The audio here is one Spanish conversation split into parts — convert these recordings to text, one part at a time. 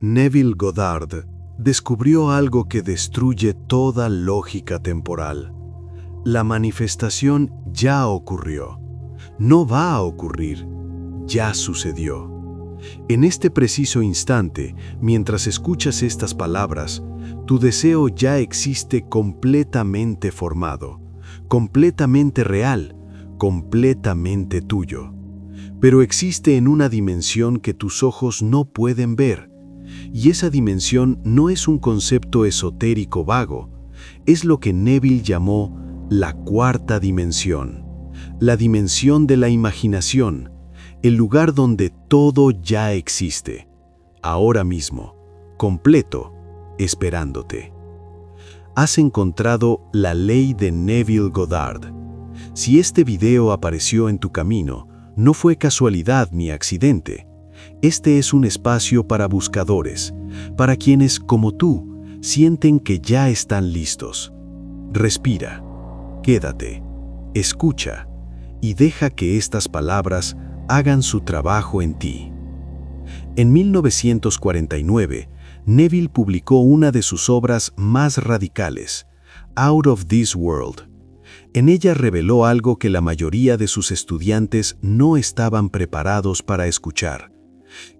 Neville Goddard descubrió algo que destruye toda lógica temporal. La manifestación ya ocurrió. No va a ocurrir. Ya sucedió. En este preciso instante, mientras escuchas estas palabras, tu deseo ya existe completamente formado, completamente real, completamente tuyo. Pero existe en una dimensión que tus ojos no pueden ver. Y esa dimensión no es un concepto esotérico vago, es lo que Neville llamó la cuarta dimensión, la dimensión de la imaginación, el lugar donde todo ya existe, ahora mismo, completo, esperándote. Has encontrado la ley de Neville Goddard. Si este video apareció en tu camino, no fue casualidad ni accidente. Este es un espacio para buscadores, para quienes, como tú, sienten que ya están listos. Respira, quédate, escucha y deja que estas palabras hagan su trabajo en ti. En 1949, Neville publicó una de sus obras más radicales, Out of This World. En ella reveló algo que la mayoría de sus estudiantes no estaban preparados para escuchar: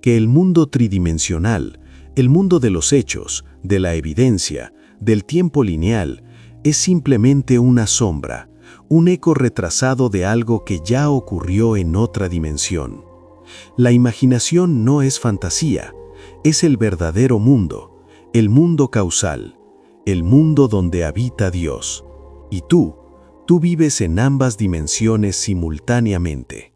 que el mundo tridimensional, el mundo de los hechos, de la evidencia, del tiempo lineal, es simplemente una sombra, un eco retrasado de algo que ya ocurrió en otra dimensión. La imaginación no es fantasía, es el verdadero mundo, el mundo causal, el mundo donde habita Dios. Y tú vives en ambas dimensiones simultáneamente.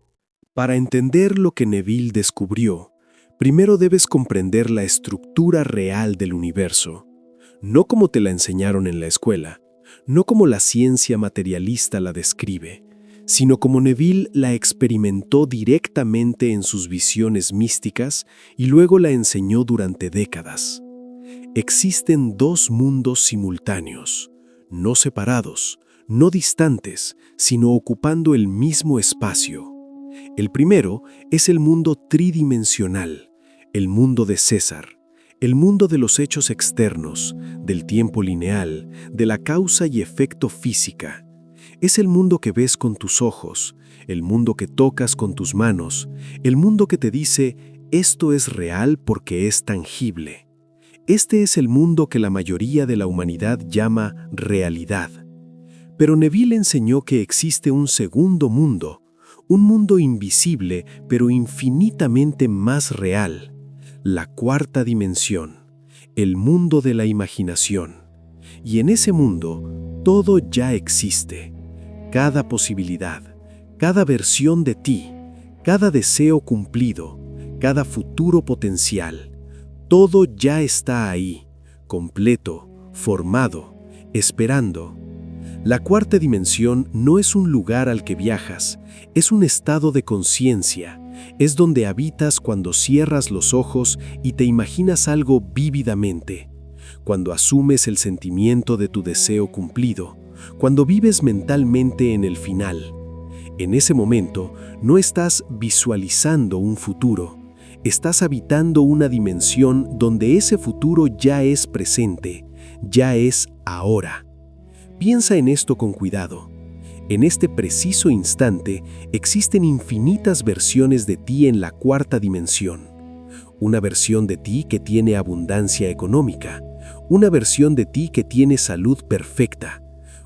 Para entender lo que Neville descubrió, primero debes comprender la estructura real del universo, no como te la enseñaron en la escuela, no como la ciencia materialista la describe, sino como Neville la experimentó directamente en sus visiones místicas y luego la enseñó durante décadas. Existen dos mundos simultáneos, no separados, no distantes, sino ocupando el mismo espacio. El primero es el mundo tridimensional, el mundo de César, el mundo de los hechos externos, del tiempo lineal, de la causa y efecto física. Es el mundo que ves con tus ojos, el mundo que tocas con tus manos, el mundo que te dice, esto es real porque es tangible. Este es el mundo que la mayoría de la humanidad llama realidad. Pero Neville enseñó que existe un segundo mundo, un mundo invisible pero infinitamente más real, la cuarta dimensión, el mundo de la imaginación. Y en ese mundo todo ya existe, cada posibilidad, cada versión de ti, cada deseo cumplido, cada futuro potencial, todo ya está ahí, completo, formado, esperando. La cuarta dimensión no es un lugar al que viajas, es un estado de conciencia, es donde habitas cuando cierras los ojos y te imaginas algo vívidamente, cuando asumes el sentimiento de tu deseo cumplido, cuando vives mentalmente en el final. En ese momento no estás visualizando un futuro, estás habitando una dimensión donde ese futuro ya es presente, ya es ahora. Piensa en esto con cuidado. En este preciso instante existen infinitas versiones de ti en la cuarta dimensión. Una versión de ti que tiene abundancia económica, una versión de ti que tiene salud perfecta,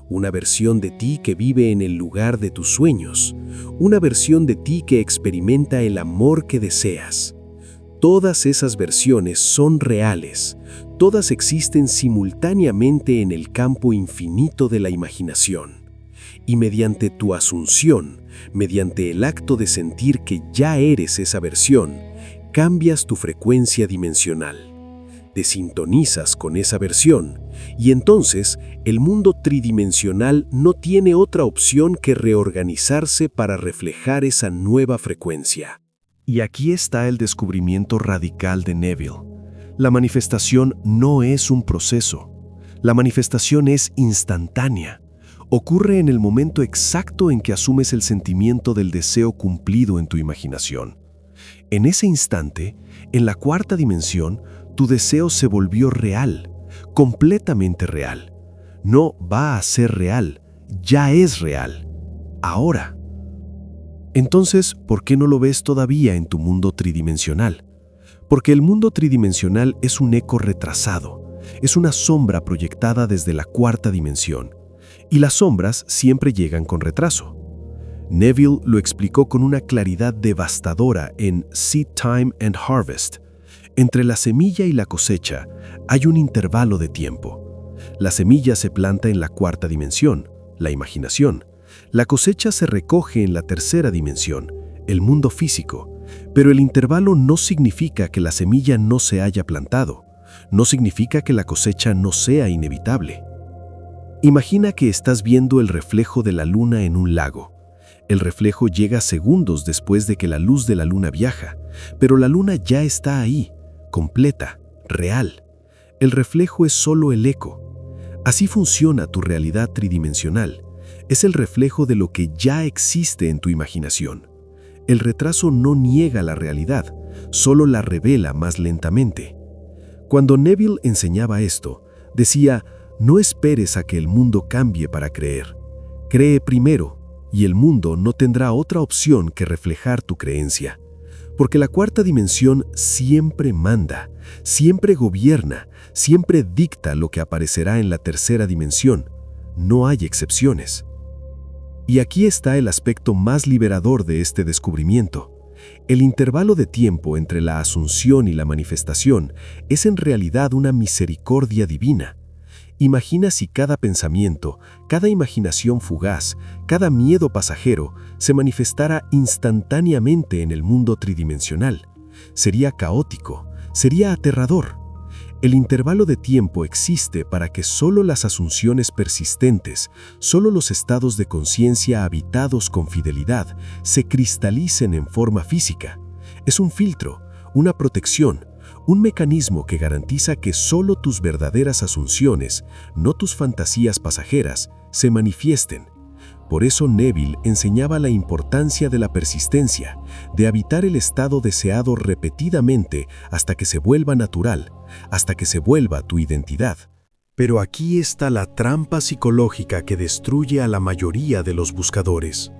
una versión de ti que vive en el lugar de tus sueños, una versión de ti que experimenta el amor que deseas. Todas esas versiones son reales, todas existen simultáneamente en el campo infinito de la imaginación. Y mediante tu asunción, mediante el acto de sentir que ya eres esa versión, cambias tu frecuencia dimensional. Te sintonizas con esa versión y entonces el mundo tridimensional no tiene otra opción que reorganizarse para reflejar esa nueva frecuencia. Y aquí está el descubrimiento radical de Neville. La manifestación no es un proceso. La manifestación es instantánea. Ocurre en el momento exacto en que asumes el sentimiento del deseo cumplido en tu imaginación. En ese instante, en la cuarta dimensión, tu deseo se volvió real, completamente real. No va a ser real, ya es real, ahora. Entonces, ¿por qué no lo ves todavía en tu mundo tridimensional? Porque el mundo tridimensional es un eco retrasado, es una sombra proyectada desde la cuarta dimensión, y las sombras siempre llegan con retraso. Neville lo explicó con una claridad devastadora en Seed Time and Harvest. Entre la semilla y la cosecha hay un intervalo de tiempo. La semilla se planta en la cuarta dimensión, la imaginación. La cosecha se recoge en la tercera dimensión, el mundo físico. Pero el intervalo no significa que la semilla no se haya plantado. No significa que la cosecha no sea inevitable. Imagina que estás viendo el reflejo de la luna en un lago. El reflejo llega segundos después de que la luz de la luna viaja, pero la luna ya está ahí, completa, real. El reflejo es solo el eco. Así funciona tu realidad tridimensional. Es el reflejo de lo que ya existe en tu imaginación. El retraso no niega la realidad, solo la revela más lentamente. Cuando Neville enseñaba esto, decía: no esperes a que el mundo cambie para creer. Cree primero, y el mundo no tendrá otra opción que reflejar tu creencia. Porque la cuarta dimensión siempre manda, siempre gobierna, siempre dicta lo que aparecerá en la tercera dimensión. No hay excepciones. Y aquí está el aspecto más liberador de este descubrimiento. El intervalo de tiempo entre la asunción y la manifestación es en realidad una misericordia divina. Imagina si cada pensamiento, cada imaginación fugaz, cada miedo pasajero se manifestara instantáneamente en el mundo tridimensional. Sería caótico, sería aterrador. El intervalo de tiempo existe para que solo las asunciones persistentes, solo los estados de conciencia habitados con fidelidad, se cristalicen en forma física. Es un filtro, una protección, un mecanismo que garantiza que solo tus verdaderas asunciones, no tus fantasías pasajeras, se manifiesten. Por eso Neville enseñaba la importancia de la persistencia, de habitar el estado deseado repetidamente hasta que se vuelva natural, hasta que se vuelva tu identidad. Pero aquí está la trampa psicológica que destruye a la mayoría de los buscadores: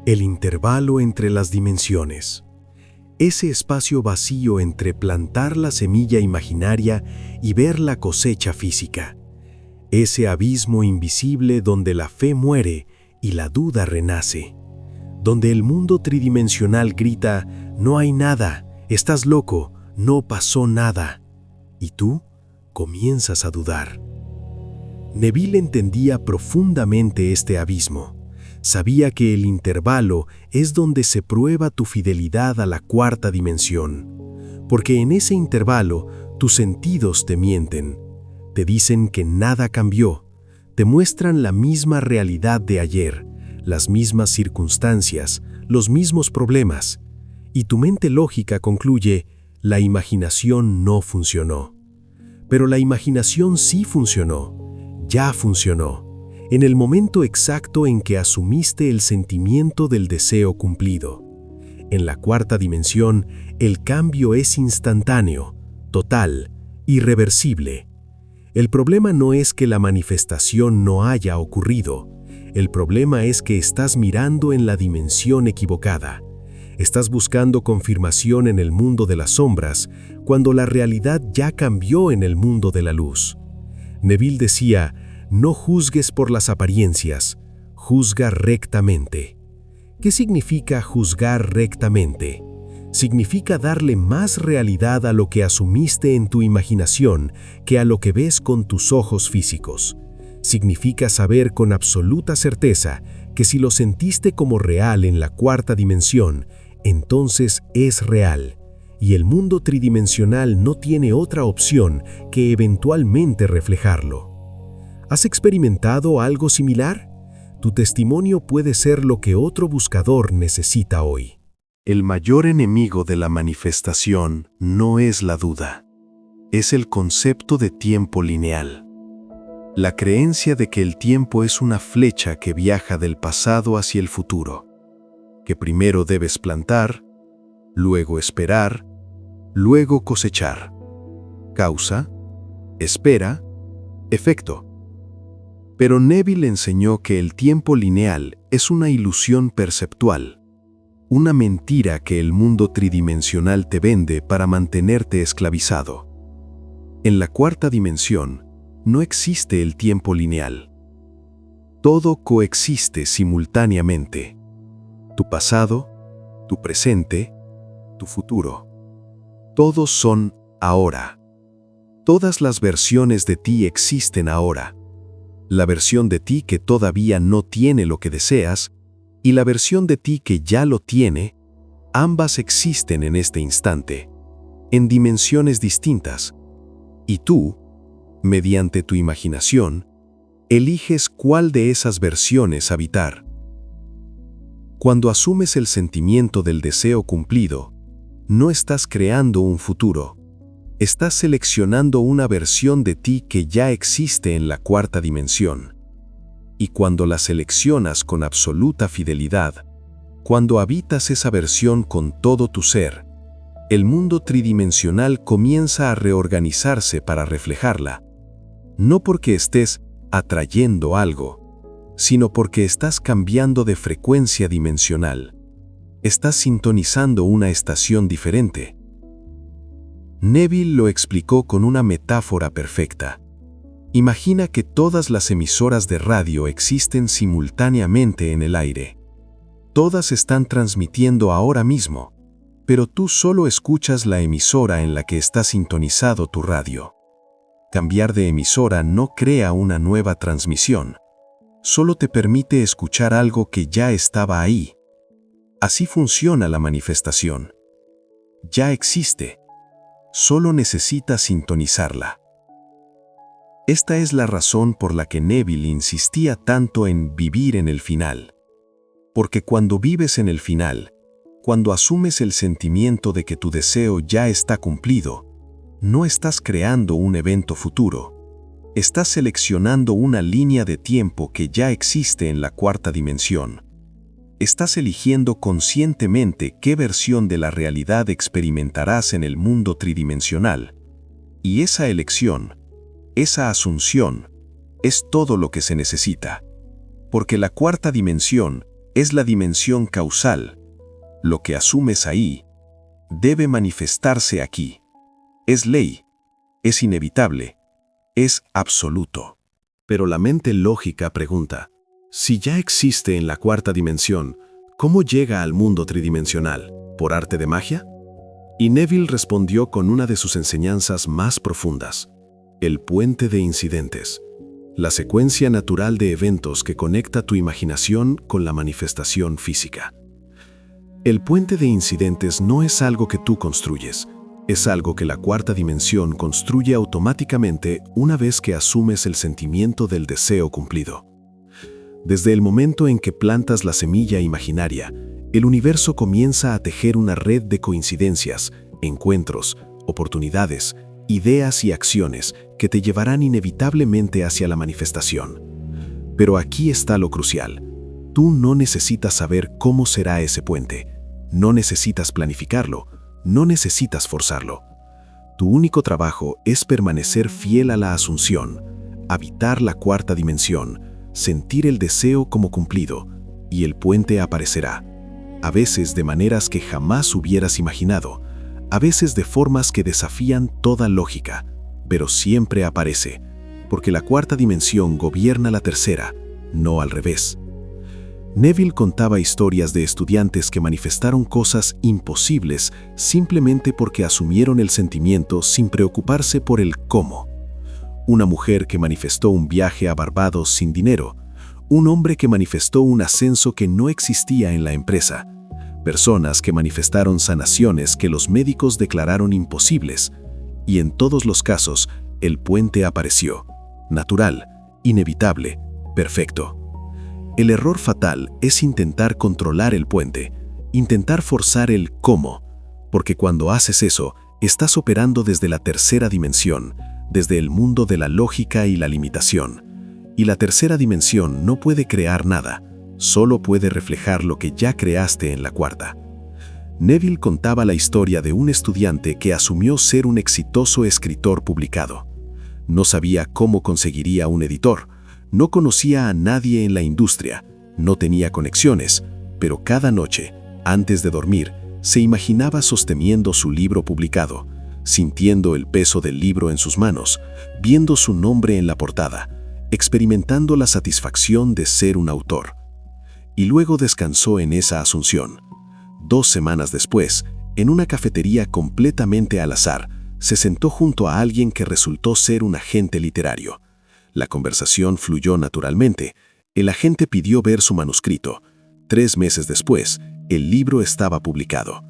el intervalo entre las dimensiones. Ese espacio vacío entre plantar la semilla imaginaria y ver la cosecha física. Ese abismo invisible donde la fe muere y la duda renace. Donde el mundo tridimensional grita: no hay nada, estás loco, no pasó nada. Y tú comienzas a dudar. Neville entendía profundamente este abismo. Sabía que el intervalo es donde se prueba tu fidelidad a la cuarta dimensión. Porque en ese intervalo tus sentidos te mienten. Te dicen que nada cambió. Te muestran la misma realidad de ayer, las mismas circunstancias, los mismos problemas. Y tu mente lógica concluye: la imaginación no funcionó. Pero la imaginación sí funcionó. Ya funcionó. En el momento exacto en que asumiste el sentimiento del deseo cumplido. En la cuarta dimensión, el cambio es instantáneo, total, irreversible. El problema no es que la manifestación no haya ocurrido. El problema es que estás mirando en la dimensión equivocada. Estás buscando confirmación en el mundo de las sombras, cuando la realidad ya cambió en el mundo de la luz. Neville decía: no juzgues por las apariencias, juzga rectamente. ¿Qué significa juzgar rectamente? Significa darle más realidad a lo que asumiste en tu imaginación que a lo que ves con tus ojos físicos. Significa saber con absoluta certeza que si lo sentiste como real en la cuarta dimensión, entonces es real, y el mundo tridimensional no tiene otra opción que eventualmente reflejarlo. ¿Has experimentado algo similar? Tu testimonio puede ser lo que otro buscador necesita hoy. El mayor enemigo de la manifestación no es la duda, es el concepto de tiempo lineal. La creencia de que el tiempo es una flecha que viaja del pasado hacia el futuro, que primero debes plantar, luego esperar, luego cosechar. causa, espera, efecto. Pero Neville enseñó que el tiempo lineal es una ilusión perceptual, una mentira que el mundo tridimensional te vende para mantenerte esclavizado. En la cuarta dimensión no existe el tiempo lineal. Todo coexiste simultáneamente. Tu pasado, tu presente, tu futuro. Todos son ahora. Todas las versiones de ti existen ahora. La versión de ti que todavía no tiene lo que deseas y la versión de ti que ya lo tiene, ambas existen en este instante, en dimensiones distintas. Y tú, mediante tu imaginación, eliges cuál de esas versiones habitar. Cuando asumes el sentimiento del deseo cumplido, no estás creando un futuro. Estás seleccionando una versión de ti que ya existe en la cuarta dimensión. Y cuando la seleccionas con absoluta fidelidad, cuando habitas esa versión con todo tu ser, el mundo tridimensional comienza a reorganizarse para reflejarla. No porque estés atrayendo algo, sino porque estás cambiando de frecuencia dimensional. Estás sintonizando una estación diferente. Neville lo explicó con una metáfora perfecta. Imagina que todas las emisoras de radio existen simultáneamente en el aire. Todas están transmitiendo ahora mismo, pero tú solo escuchas la emisora en la que está sintonizado tu radio. Cambiar de emisora no crea una nueva transmisión, solo te permite escuchar algo que ya estaba ahí. Así funciona la manifestación. Ya existe. Solo necesitas sintonizarla. Esta es la razón por la que Neville insistía tanto en vivir en el final. Porque cuando vives en el final, cuando asumes el sentimiento de que tu deseo ya está cumplido, no estás creando un evento futuro. Estás seleccionando una línea de tiempo que ya existe en la cuarta dimensión. Estás eligiendo conscientemente qué versión de la realidad experimentarás en el mundo tridimensional. Y esa elección, esa asunción, es todo lo que se necesita. Porque la cuarta dimensión es la dimensión causal. Lo que asumes ahí debe manifestarse aquí. Es ley, es inevitable, es absoluto. Pero la mente lógica pregunta, si ya existe en la cuarta dimensión, ¿cómo llega al mundo tridimensional? ¿Por arte de magia? Y Neville respondió con una de sus enseñanzas más profundas: el puente de incidentes, la secuencia natural de eventos que conecta tu imaginación con la manifestación física. El puente de incidentes no es algo que tú construyes, es algo que la cuarta dimensión construye automáticamente una vez que asumes el sentimiento del deseo cumplido. Desde el momento en que plantas la semilla imaginaria, el universo comienza a tejer una red de coincidencias, encuentros, oportunidades, ideas y acciones que te llevarán inevitablemente hacia la manifestación. Pero aquí está lo crucial. Tú no necesitas saber cómo será ese puente. No necesitas planificarlo. No necesitas forzarlo. Tu único trabajo es permanecer fiel a la asunción, habitar la cuarta dimensión, sentir el deseo como cumplido, y el puente aparecerá. A veces de maneras que jamás hubieras imaginado, a veces de formas que desafían toda lógica, pero siempre aparece, porque la cuarta dimensión gobierna la tercera, no al revés. Neville contaba historias de estudiantes que manifestaron cosas imposibles simplemente porque asumieron el sentimiento sin preocuparse por el cómo. Una mujer que manifestó un viaje a Barbados sin dinero, un hombre que manifestó un ascenso que no existía en la empresa, personas que manifestaron sanaciones que los médicos declararon imposibles, y en todos los casos el puente apareció, natural, inevitable, perfecto. El error fatal es intentar controlar el puente, intentar forzar el cómo, porque cuando haces eso, estás operando desde la tercera dimensión, desde el mundo de la lógica y la limitación. Y la tercera dimensión no puede crear nada, solo puede reflejar lo que ya creaste en la cuarta. Neville contaba la historia de un estudiante que asumió ser un exitoso escritor publicado. No sabía cómo conseguiría un editor, no conocía a nadie en la industria, no tenía conexiones, pero cada noche, antes de dormir, se imaginaba sosteniendo su libro publicado, sintiendo el peso del libro en sus manos, viendo su nombre en la portada, experimentando la satisfacción de ser un autor. Y luego descansó en esa asunción. 2 semanas después, en una cafetería completamente al azar, se sentó junto a alguien que resultó ser un agente literario. La conversación fluyó naturalmente. El agente pidió ver su manuscrito. 3 meses después, el libro estaba publicado.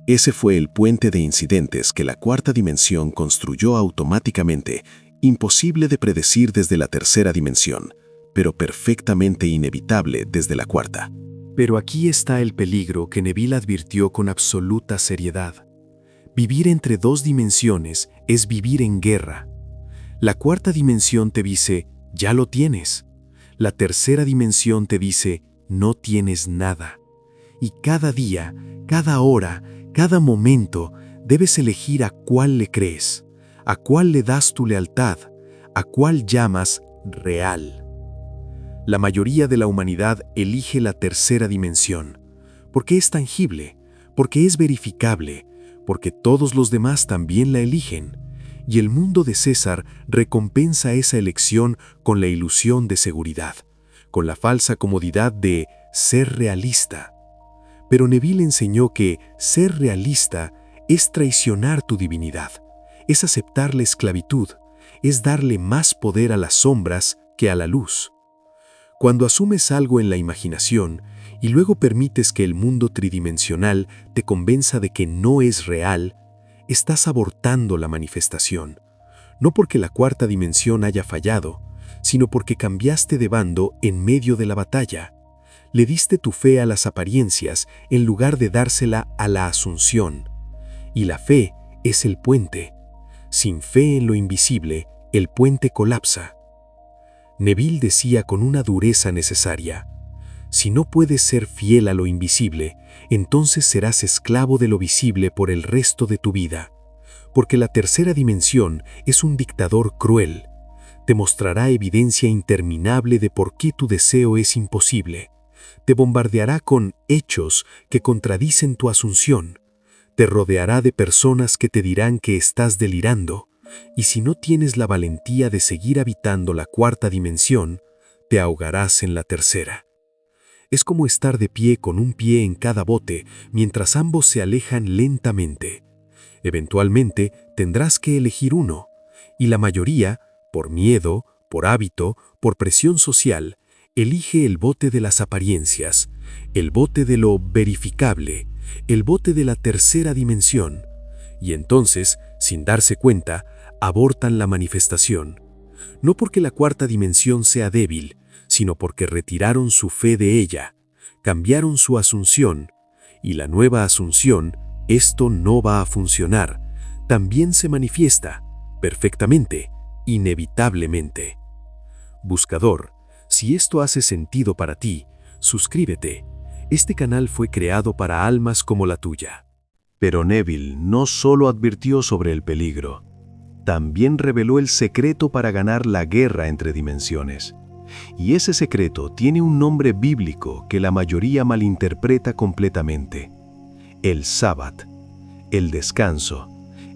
Ese fue el puente de incidentes que la cuarta dimensión construyó automáticamente, imposible de predecir desde la tercera dimensión, pero perfectamente inevitable desde la cuarta. Pero aquí está el peligro que Neville advirtió con absoluta seriedad. Vivir entre 2 dimensiones es vivir en guerra. La cuarta dimensión te dice, ya lo tienes. La tercera dimensión te dice, no tienes nada. Y cada día, cada hora, cada momento, debes elegir a cuál le crees, a cuál le das tu lealtad, a cuál llamas real. La mayoría de la humanidad elige la tercera dimensión, porque es tangible, porque es verificable, porque todos los demás también la eligen, y el mundo de César recompensa esa elección con la ilusión de seguridad, con la falsa comodidad de ser realista. Pero Neville enseñó que ser realista es traicionar tu divinidad, es aceptar la esclavitud, es darle más poder a las sombras que a la luz. Cuando asumes algo en la imaginación y luego permites que el mundo tridimensional te convenza de que no es real, estás abortando la manifestación, no porque la cuarta dimensión haya fallado, sino porque cambiaste de bando en medio de la batalla. Le diste tu fe a las apariencias en lugar de dársela a la asunción. Y la fe es el puente. Sin fe en lo invisible, el puente colapsa. Neville decía con una dureza necesaria, si no puedes ser fiel a lo invisible, entonces serás esclavo de lo visible por el resto de tu vida, porque la tercera dimensión es un dictador cruel. Te mostrará evidencia interminable de por qué tu deseo es imposible. Te bombardeará con hechos que contradicen tu asunción. Te rodeará de personas que te dirán que estás delirando. Y si no tienes la valentía de seguir habitando la cuarta dimensión, te ahogarás en la tercera. Es como estar de pie con un pie en cada bote mientras ambos se alejan lentamente. Eventualmente tendrás que elegir uno, y la mayoría, por miedo, por hábito, por presión social, elige el bote de las apariencias, el bote de lo verificable, el bote de la tercera dimensión, y entonces, sin darse cuenta, abortan la manifestación. No porque la cuarta dimensión sea débil, sino porque retiraron su fe de ella, cambiaron su asunción, y la nueva asunción, esto no va a funcionar, también se manifiesta, perfectamente, inevitablemente. Buscador, si esto hace sentido para ti, suscríbete. Este canal fue creado para almas como la tuya. Pero Neville no solo advirtió sobre el peligro, también reveló el secreto para ganar la guerra entre dimensiones. Y ese secreto tiene un nombre bíblico que la mayoría malinterpreta completamente. El Sabbat, el descanso,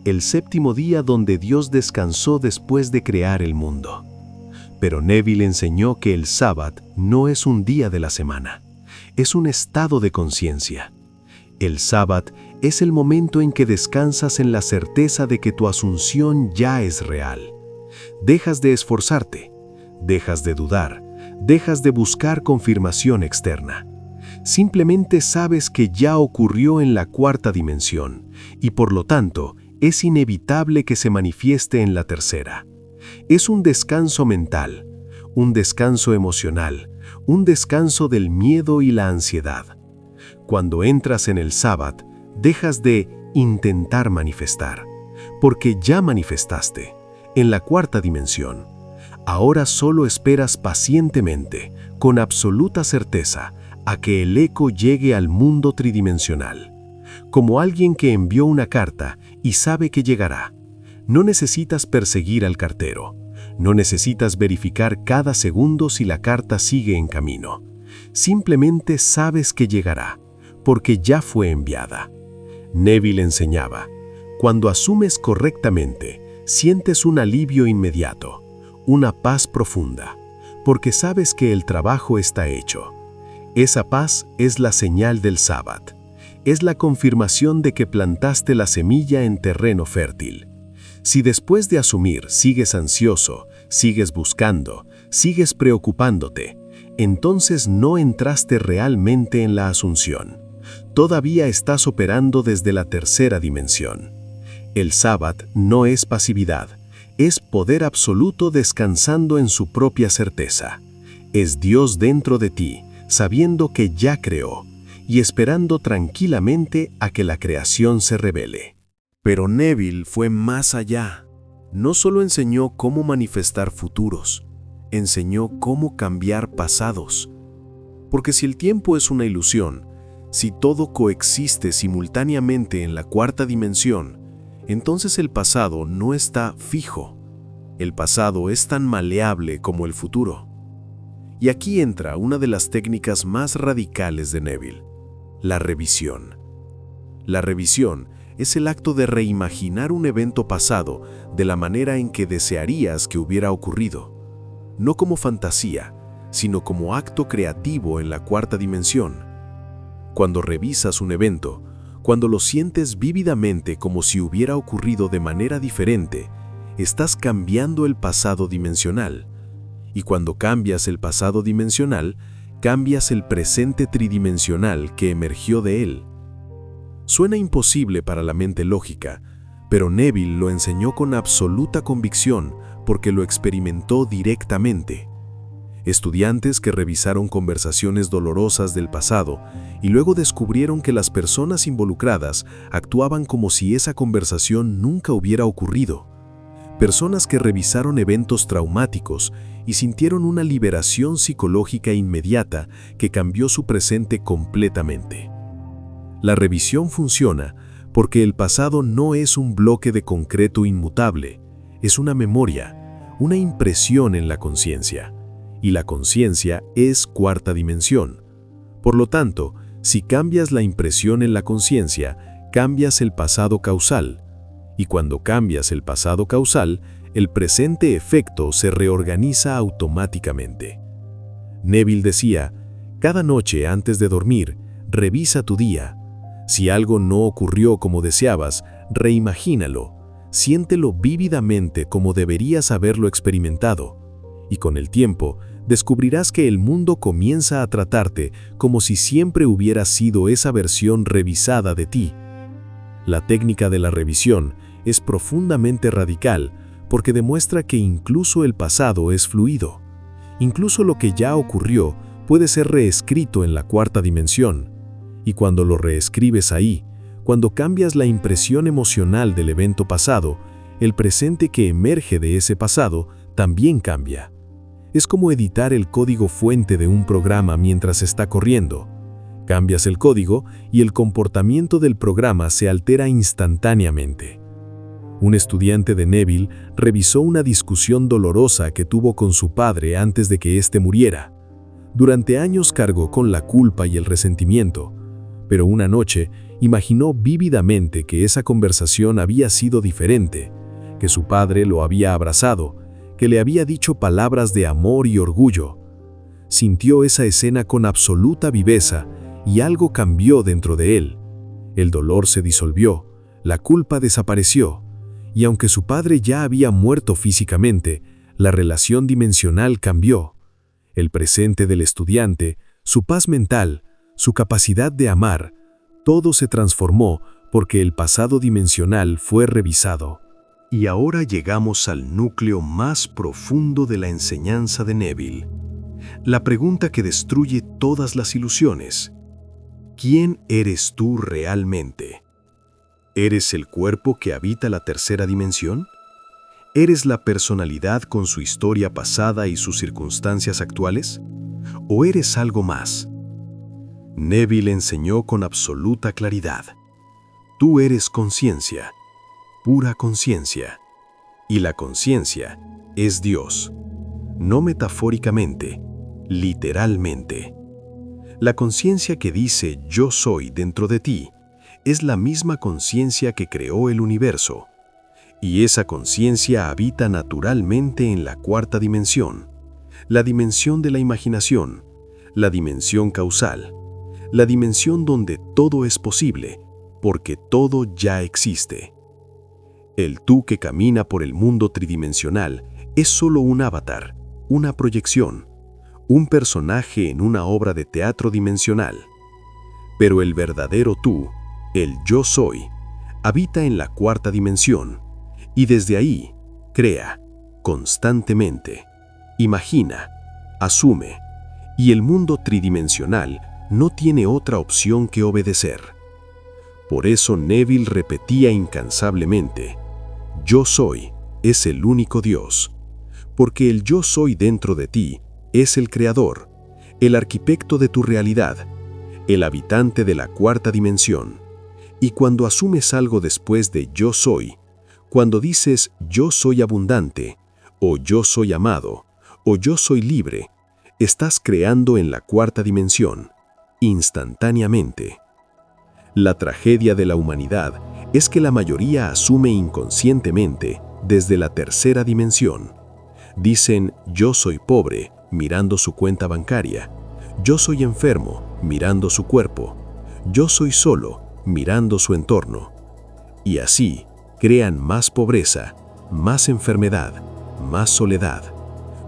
el séptimo día donde Dios descansó después de crear el mundo. Pero Neville enseñó que el Sabbat no es un día de la semana, es un estado de conciencia. El Sabbat es el momento en que descansas en la certeza de que tu asunción ya es real. Dejas de esforzarte, dejas de dudar, dejas de buscar confirmación externa. Simplemente sabes que ya ocurrió en la cuarta dimensión y por lo tanto es inevitable que se manifieste en la tercera. Es un descanso mental, un descanso emocional, un descanso del miedo y la ansiedad. Cuando entras en el Sabbat, dejas de intentar manifestar, porque ya manifestaste en la cuarta dimensión. Ahora solo esperas pacientemente, con absoluta certeza, a que el eco llegue al mundo tridimensional. como alguien que envió una carta y sabe que llegará. No necesitas perseguir al cartero. No necesitas verificar cada segundo si la carta sigue en camino. Simplemente sabes que llegará, porque ya fue enviada. Neville enseñaba: cuando asumes correctamente, sientes un alivio inmediato, una paz profunda, porque sabes que el trabajo está hecho. Esa paz es la señal del Sabbat. Es la confirmación de que plantaste la semilla en terreno fértil. Si después de asumir sigues ansioso, sigues buscando, sigues preocupándote, entonces no entraste realmente en la asunción. Todavía estás operando desde la tercera dimensión. El Sabbat no es pasividad, es poder absoluto descansando en su propia certeza. Es Dios dentro de ti, sabiendo que ya creó, y esperando tranquilamente a que la creación se revele. Pero Neville fue más allá. No solo enseñó cómo manifestar futuros, enseñó cómo cambiar pasados. Porque si el tiempo es una ilusión, si todo coexiste simultáneamente en la cuarta dimensión, entonces el pasado no está fijo. El pasado es tan maleable como el futuro. Y aquí entra una de las técnicas más radicales de Neville: la revisión. La revisión es el acto de reimaginar un evento pasado de la manera en que desearías que hubiera ocurrido, no como fantasía, sino como acto creativo en la cuarta dimensión. Cuando revisas un evento, cuando lo sientes vívidamente como si hubiera ocurrido de manera diferente, estás cambiando el pasado dimensional. Y cuando cambias el pasado dimensional, cambias el presente tridimensional que emergió de él. Suena imposible para la mente lógica, pero Neville lo enseñó con absoluta convicción porque lo experimentó directamente. Estudiantes que revisaron conversaciones dolorosas del pasado y luego descubrieron que las personas involucradas actuaban como si esa conversación nunca hubiera ocurrido. Personas que revisaron eventos traumáticos y sintieron una liberación psicológica inmediata que cambió su presente completamente. La revisión funciona porque el pasado no es un bloque de concreto inmutable, es una memoria, una impresión en la conciencia. Y la conciencia es cuarta dimensión. Por lo tanto, si cambias la impresión en la conciencia, cambias el pasado causal. Y cuando cambias el pasado causal, el presente efecto se reorganiza automáticamente. Neville decía: cada noche antes de dormir, revisa tu día. Si algo no ocurrió como deseabas, reimagínalo, siéntelo vívidamente como deberías haberlo experimentado. Y con el tiempo, descubrirás que el mundo comienza a tratarte como si siempre hubiera sido esa versión revisada de ti. La técnica de la revisión es profundamente radical porque demuestra que incluso el pasado es fluido. Incluso lo que ya ocurrió puede ser reescrito en la cuarta dimensión. Y cuando lo reescribes ahí, cuando cambias la impresión emocional del evento pasado, el presente que emerge de ese pasado también cambia. Es como editar el código fuente de un programa mientras está corriendo. Cambias el código y el comportamiento del programa se altera instantáneamente. Un estudiante de Neville revisó una discusión dolorosa que tuvo con su padre antes de que éste muriera. Durante años cargó con la culpa y el resentimiento, pero una noche imaginó vívidamente que esa conversación había sido diferente, que su padre lo había abrazado, que le había dicho palabras de amor y orgullo. Sintió esa escena con absoluta viveza y algo cambió dentro de él. El dolor se disolvió, la culpa desapareció, y aunque su padre ya había muerto físicamente, la relación dimensional cambió. El presente del estudiante, su paz mental, su capacidad de amar, todo se transformó porque el pasado dimensional fue revisado. Y ahora llegamos al núcleo más profundo de la enseñanza de Neville. La pregunta que destruye todas las ilusiones. ¿Quién eres tú realmente? ¿Eres el cuerpo que habita la tercera dimensión? ¿Eres la personalidad con su historia pasada y sus circunstancias actuales? ¿O eres algo más? Neville enseñó con absoluta claridad. Tú eres conciencia, pura conciencia, y la conciencia es Dios, no metafóricamente, literalmente. La conciencia que dice yo soy dentro de ti es la misma conciencia que creó el universo, y esa conciencia habita naturalmente en la cuarta dimensión, la dimensión de la imaginación, la dimensión causal, la dimensión donde todo es posible, porque todo ya existe. El tú que camina por el mundo tridimensional es solo un avatar, una proyección, un personaje en una obra de teatro dimensional. Pero el verdadero tú, el yo soy, habita en la cuarta dimensión, y desde ahí crea, constantemente, imagina, asume, y el mundo tridimensional no tiene otra opción que obedecer. Por eso Neville repetía incansablemente, yo soy es el único Dios, porque el yo soy dentro de ti es el creador, el arquitecto de tu realidad, el habitante de la cuarta dimensión. Y cuando asumes algo después de yo soy, cuando dices yo soy abundante, o yo soy amado, o yo soy libre, estás creando en la cuarta dimensión, instantáneamente. La tragedia de la humanidad es que la mayoría asume inconscientemente desde la tercera dimensión. Dicen yo soy pobre, mirando su cuenta bancaria, yo soy enfermo, mirando su cuerpo, yo soy solo, mirando su entorno. Y así crean más pobreza, más enfermedad, más soledad,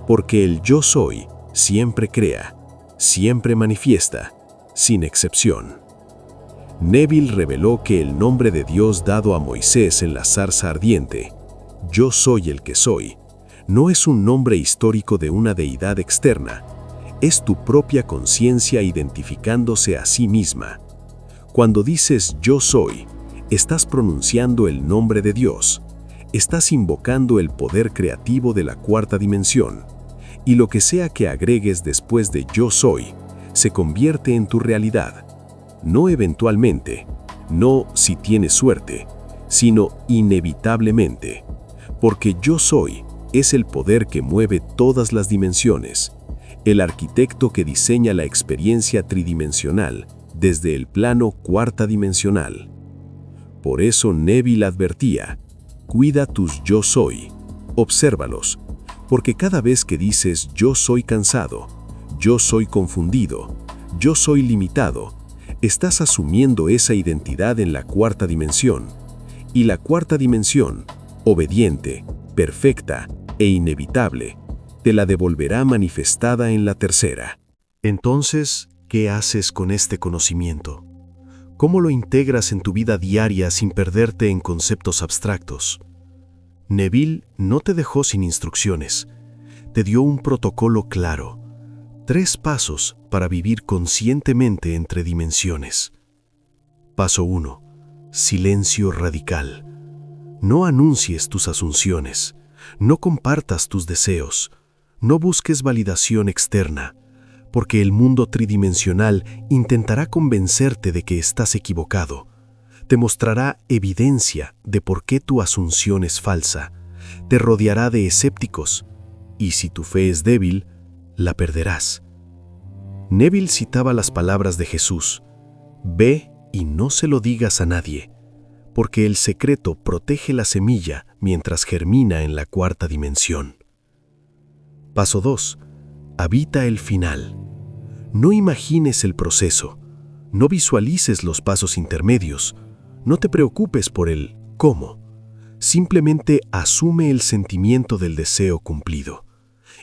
porque el yo soy siempre crea, siempre manifiesta, sin excepción. Neville reveló que el nombre de Dios dado a Moisés en la zarza ardiente, yo soy el que soy, no es un nombre histórico de una deidad externa, es tu propia conciencia identificándose a sí misma. Cuando dices yo soy, estás pronunciando el nombre de Dios, estás invocando el poder creativo de la cuarta dimensión, y lo que sea que agregues después de yo soy, se convierte en tu realidad. No eventualmente, no si tienes suerte, sino inevitablemente, porque yo soy es el poder que mueve todas las dimensiones, el arquitecto que diseña la experiencia tridimensional desde el plano cuarta dimensional. Por eso Neville advertía, cuida tus yo soy, obsérvalos, porque cada vez que dices yo soy cansado, yo soy confundido, yo soy limitado, estás asumiendo esa identidad en la cuarta dimensión, y la cuarta dimensión, obediente, perfecta e inevitable, te la devolverá manifestada en la tercera. Entonces, ¿qué haces con este conocimiento? ¿Cómo lo integras en tu vida diaria sin perderte en conceptos abstractos? Neville no te dejó sin instrucciones, te dio un protocolo claro, 3 pasos para vivir conscientemente entre dimensiones. Paso 1. Silencio radical. No anuncies tus asunciones, no compartas tus deseos, no busques validación externa, porque el mundo tridimensional intentará convencerte de que estás equivocado. Te mostrará evidencia de por qué tu asunción es falsa, te rodeará de escépticos, y si tu fe es débil, la perderás. Neville citaba las palabras de Jesús, ve y no se lo digas a nadie, porque el secreto protege la semilla mientras germina en la cuarta dimensión. Paso 2. Habita el final. No imagines el proceso, no visualices los pasos intermedios, no te preocupes por el cómo. Simplemente asume el sentimiento del deseo cumplido.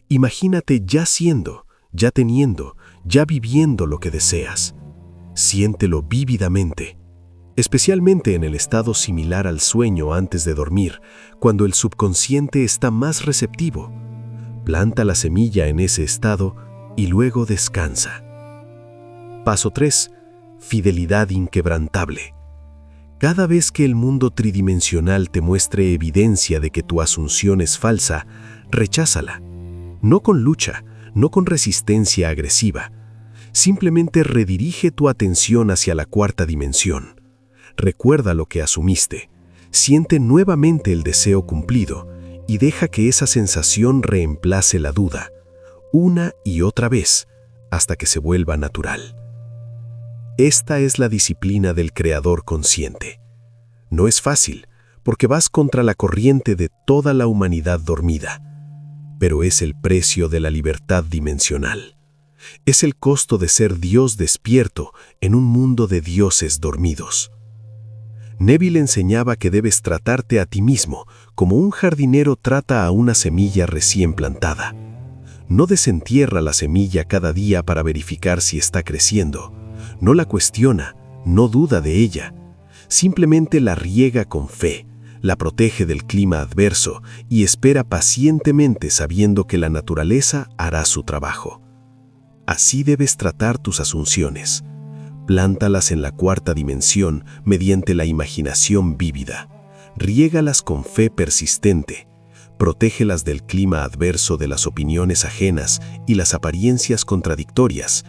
Imagínate ya siendo, ya teniendo, ya viviendo lo que deseas. Siéntelo vívidamente, especialmente en el estado similar al sueño antes de dormir, cuando el subconsciente está más receptivo. Planta la semilla en ese estado y luego descansa. Paso 3. Fidelidad inquebrantable. Cada vez que el mundo tridimensional te muestre evidencia de que tu asunción es falsa, recházala. No con lucha, no con resistencia agresiva. Simplemente redirige tu atención hacia la cuarta dimensión. recuerda lo que asumiste, siente nuevamente el deseo cumplido y deja que esa sensación reemplace la duda, una y otra vez, hasta que se vuelva natural. Esta es la disciplina del creador consciente. No es fácil, porque vas contra la corriente de toda la humanidad dormida, pero es el precio de la libertad dimensional. Es el costo de ser Dios despierto en un mundo de dioses dormidos. Neville enseñaba que debes tratarte a ti mismo como un jardinero trata a una semilla recién plantada. No desentierra la semilla cada día para verificar si está creciendo. No la cuestiona, no duda de ella. Simplemente la riega con fe, la protege del clima adverso y espera pacientemente sabiendo que la naturaleza hará su trabajo. Así debes tratar tus asunciones. Plántalas en la cuarta dimensión mediante la imaginación vívida. Riégalas con fe persistente. Protégelas del clima adverso de las opiniones ajenas y las apariencias contradictorias,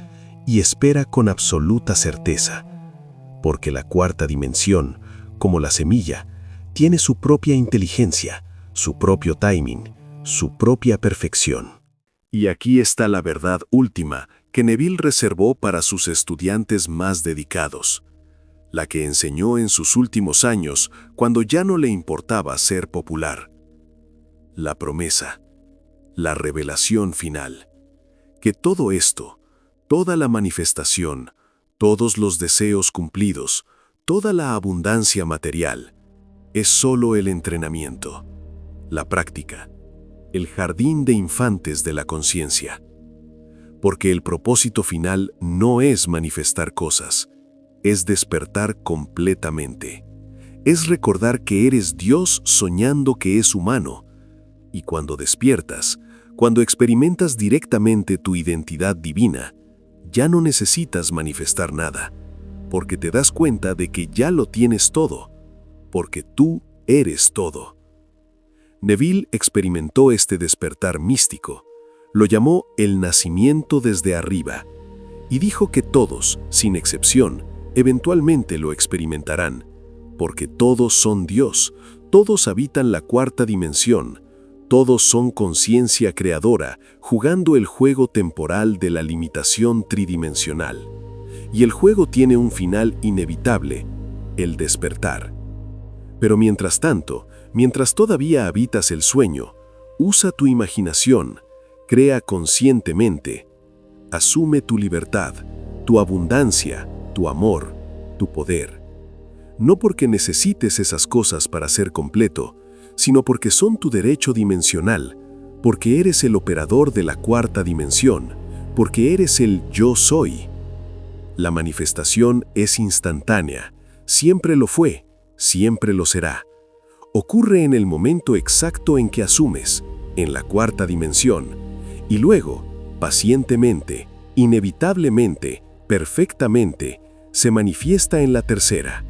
y espera con absoluta certeza, porque la cuarta dimensión, como la semilla, tiene su propia inteligencia, su propio timing, su propia perfección. Y aquí está la verdad última que Neville reservó para sus estudiantes más dedicados, la que enseñó en sus últimos años cuando ya no le importaba ser popular. La promesa, la revelación final, que todo esto, toda la manifestación, todos los deseos cumplidos, toda la abundancia material, es solo el entrenamiento, la práctica, el jardín de infantes de la conciencia. Porque el propósito final no es manifestar cosas, es despertar completamente. Es recordar que eres Dios soñando que es humano. Y cuando despiertas, cuando experimentas directamente tu identidad divina, ya no necesitas manifestar nada, porque te das cuenta de que ya lo tienes todo, porque tú eres todo. Neville experimentó este despertar místico, lo llamó el nacimiento desde arriba, y dijo que todos, sin excepción, eventualmente lo experimentarán, porque todos son Dios, todos habitan la cuarta dimensión, todos son conciencia creadora, jugando el juego temporal de la limitación tridimensional. Y el juego tiene un final inevitable, el despertar. Pero mientras tanto, mientras todavía habitas el sueño, usa tu imaginación, crea conscientemente, asume tu libertad, tu abundancia, tu amor, tu poder. No porque necesites esas cosas para ser completo, sino porque son tu derecho dimensional, porque eres el operador de la cuarta dimensión, porque eres el yo soy. La manifestación es instantánea, siempre lo fue, siempre lo será. Ocurre en el momento exacto en que asumes, en la cuarta dimensión, y luego, pacientemente, inevitablemente, perfectamente, se manifiesta en la tercera.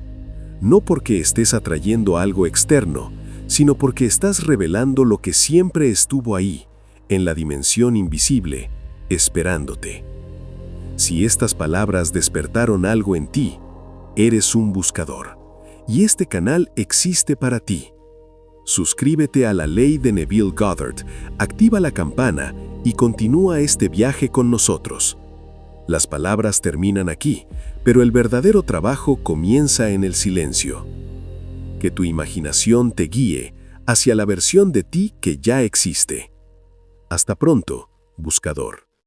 No porque estés atrayendo algo externo, sino porque estás revelando lo que siempre estuvo ahí, en la dimensión invisible, esperándote. Si estas palabras despertaron algo en ti, eres un buscador, y este canal existe para ti. Suscríbete a la ley de Neville Goddard, activa la campana y continúa este viaje con nosotros. Las palabras terminan aquí, pero el verdadero trabajo comienza en el silencio. Que tu imaginación te guíe hacia la versión de ti que ya existe. Hasta pronto, buscador.